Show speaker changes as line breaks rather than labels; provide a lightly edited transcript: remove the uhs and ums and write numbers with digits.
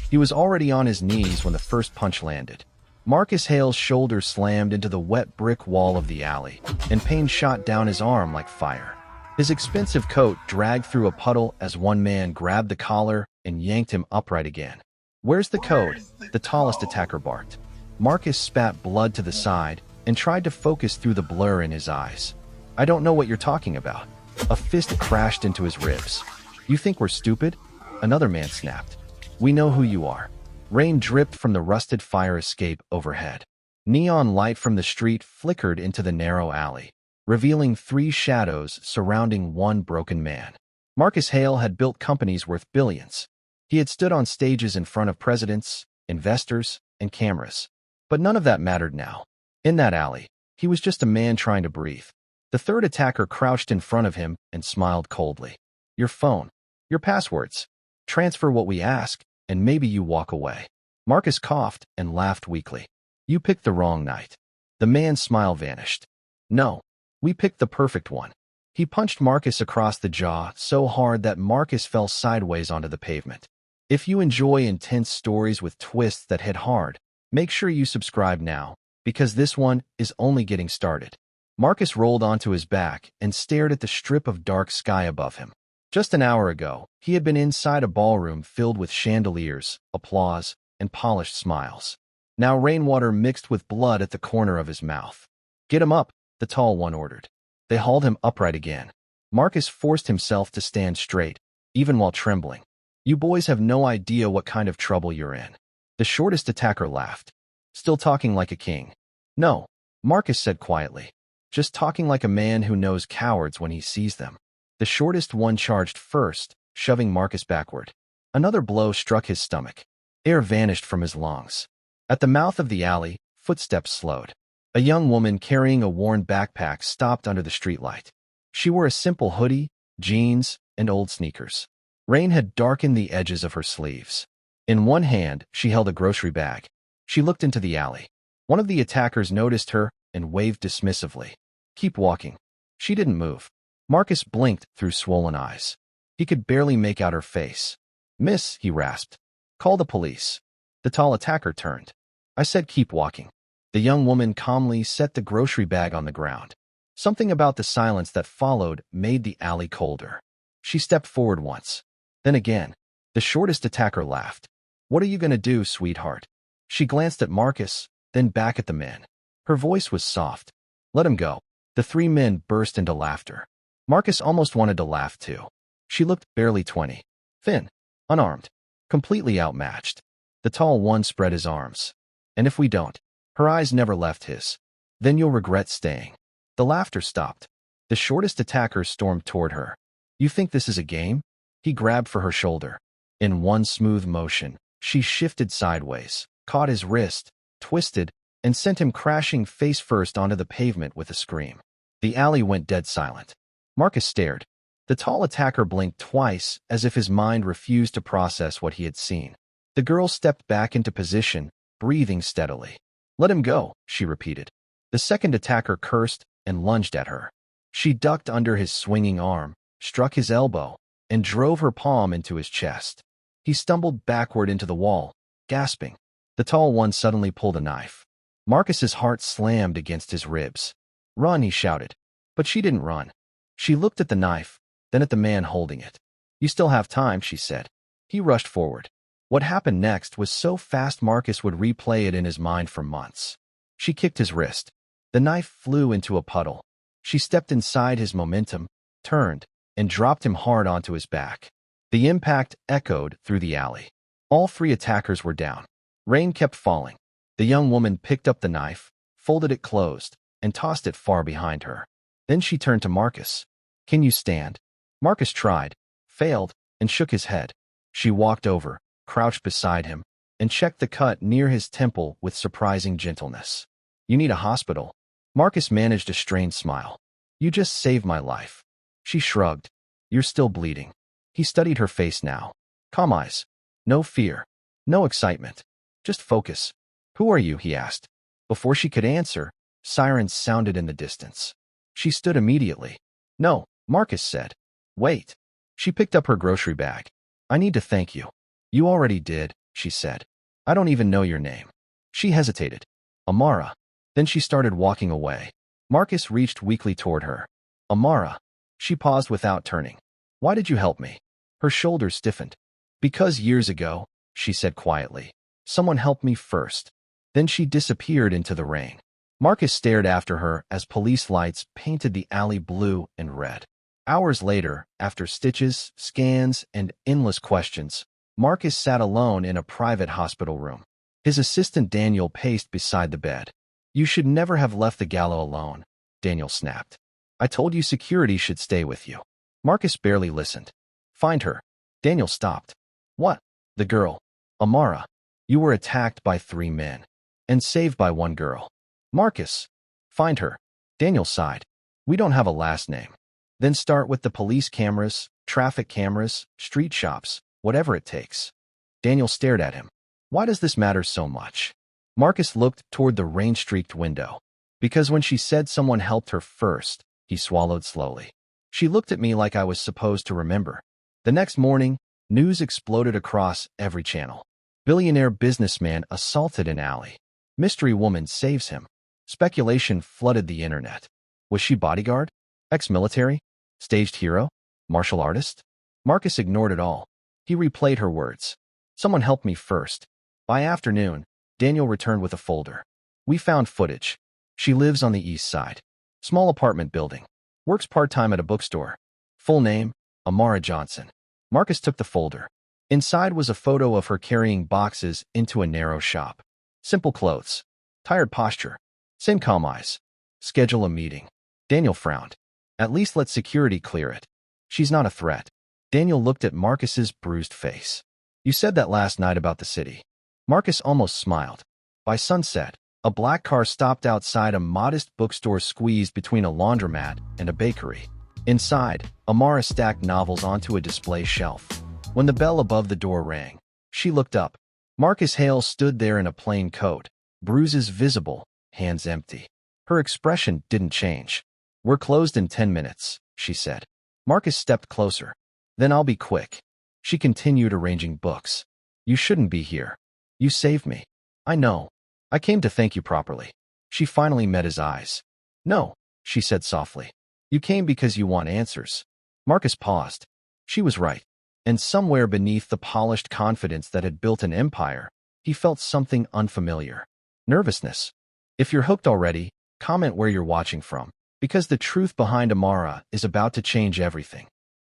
He was already on his knees when the first punch landed. Marcus Hale's shoulder slammed into the wet brick wall of the alley, and pain shot down his arm like fire. His expensive coat dragged through a puddle as one man grabbed the collar and yanked him upright again. "Where's the code?" the tallest attacker barked. Marcus spat blood to the side and tried to focus through the blur in his eyes. "I don't know what you're talking about." A fist crashed into his ribs. "You think we're stupid?" Another man snapped. "We know who you are." Rain dripped from the rusted fire escape overhead. Neon light from the street flickered into the narrow alley, revealing 3 shadows surrounding one broken man. Marcus Hale had built companies worth billions. He had stood on stages in front of presidents, investors, and cameras. But none of that mattered now. In that alley, he was just a man trying to breathe. The third attacker crouched in front of him and smiled coldly. "Your phone. Your passwords. Transfer what we ask, and maybe you walk away." Marcus coughed and laughed weakly. "You picked the wrong night." The man's smile vanished. "No. We picked the perfect one." He punched Marcus across the jaw so hard that Marcus fell sideways onto the pavement. If you enjoy intense stories with twists that hit hard, make sure you subscribe now, because this one is only getting started. Marcus rolled onto his back and stared at the strip of dark sky above him. Just an hour ago, he had been inside a ballroom filled with chandeliers, applause, and polished smiles. Now rainwater mixed with blood at the corner of his mouth. "Get him up," the tall one ordered. They hauled him upright again. Marcus forced himself to stand straight, even while trembling. "You boys have no idea what kind of trouble you're in." The shortest attacker laughed. "Still talking like a king." "No," Marcus said quietly. "Just talking like a man who knows cowards when he sees them." The shortest one charged first, shoving Marcus backward. Another blow struck his stomach. Air vanished from his lungs. At the mouth of the alley, footsteps slowed. A young woman carrying a worn backpack stopped under the streetlight. She wore a simple hoodie, jeans, and old sneakers. Rain had darkened the edges of her sleeves. In one hand, she held a grocery bag. She looked into the alley. One of the attackers noticed her and waved dismissively. "Keep walking." She didn't move. Marcus blinked through swollen eyes. He could barely make out her face. "Miss," he rasped. "Call the police." The tall attacker turned. "I said keep walking." The young woman calmly set the grocery bag on the ground. Something about the silence that followed made the alley colder. She stepped forward once. Then again. The shortest attacker laughed. "What are you going to do, sweetheart?" She glanced at Marcus, then back at the men. Her voice was soft. "Let him go." The 3 men burst into laughter. Marcus almost wanted to laugh too. She looked barely 20. Thin, unarmed, completely outmatched. The tall one spread his arms. "And if we don't?" Her eyes never left his. "Then you'll regret staying." The laughter stopped. The shortest attacker stormed toward her. "You think this is a game?" He grabbed for her shoulder. In one smooth motion, she shifted sideways, caught his wrist, twisted, and sent him crashing face first onto the pavement with a scream. The alley went dead silent. Marcus stared. The tall attacker blinked twice as if his mind refused to process what he had seen. The girl stepped back into position, breathing steadily. "Let him go," she repeated. The second attacker cursed and lunged at her. She ducked under his swinging arm, struck his elbow, and drove her palm into his chest. He stumbled backward into the wall, gasping. The tall one suddenly pulled a knife. Marcus's heart slammed against his ribs. "Run," he shouted. But she didn't run. She looked at the knife, then at the man holding it. "You still have time," she said. He rushed forward. What happened next was so fast Marcus would replay it in his mind for months. She kicked his wrist. The knife flew into a puddle. She stepped inside his momentum, turned, and dropped him hard onto his back. The impact echoed through the alley. All 3 attackers were down. Rain kept falling. The young woman picked up the knife, folded it closed, and tossed it far behind her. Then she turned to Marcus. "Can you stand?" Marcus tried, failed, and shook his head. She walked over, crouched beside him, and checked the cut near his temple with surprising gentleness. "You need a hospital." Marcus managed a strained smile. "You just saved my life." She shrugged. "You're still bleeding." He studied her face now. Calm eyes. No fear. No excitement. Just focus. "Who are you?" he asked. Before she could answer, sirens sounded in the distance. She stood immediately. "No," Marcus said. "Wait." She picked up her grocery bag. "I need to thank you." "You already did," she said. I don't even know your name. She hesitated. Amara. Then she started walking away. Marcus reached weakly toward her. Amara. She paused without turning. Why did you help me? Her shoulders stiffened. Because years ago, she said quietly. Someone helped me first. Then she disappeared into the rain. Marcus stared after her as police lights painted the alley blue and red. Hours later, after stitches, scans, and endless questions, Marcus sat alone in a private hospital room. His assistant Daniel paced beside the bed. You should never have left the gallows alone, Daniel snapped. I told you security should stay with you. Marcus barely listened. Find her. Daniel stopped. What? The girl. Amara. You were attacked by 3 men. And saved by 1 girl. Marcus. Find her. Daniel sighed. We don't have a last name. Then start with the police cameras, traffic cameras, street shops, whatever it takes. Daniel stared at him. Why does this matter so much? Marcus looked toward the rain-streaked window. Because when she said someone helped her first, he swallowed slowly. She looked at me like I was supposed to remember. The next morning, news exploded across every channel. Billionaire businessman assaulted in alley. Mystery woman saves him. Speculation flooded the internet. Was she bodyguard? Ex-military? Staged hero? Martial artist? Marcus ignored it all. He replayed her words. Someone helped me first. By afternoon, Daniel returned with a folder. We found footage. She lives on the east side. Small apartment building. Works part-time at a bookstore. Full name, Amara Johnson. Marcus took the folder. Inside was a photo of her carrying boxes into a narrow shop. Simple clothes. Tired posture. Same calm eyes. Schedule a meeting. Daniel frowned. At least let security clear it. She's not a threat. Daniel looked at Marcus's bruised face. You said that last night about the city. Marcus almost smiled. By sunset, a black car stopped outside a modest bookstore squeezed between a laundromat and a bakery. Inside, Amara stacked novels onto a display shelf. When the bell above the door rang, she looked up. Marcus Hale stood there in a plain coat, bruises visible, hands empty. Her expression didn't change. We're closed in 10 minutes, she said. Marcus stepped closer. Then I'll be quick. She continued arranging books. You shouldn't be here. You saved me. I know. I came to thank you properly. She finally met his eyes. No, she said softly. You came because you want answers. Marcus paused. She was right. And somewhere beneath the polished confidence that had built an empire, he felt something unfamiliar. Nervousness. If you're hooked already, comment where you're watching from, because the truth behind Amara is about to change everything.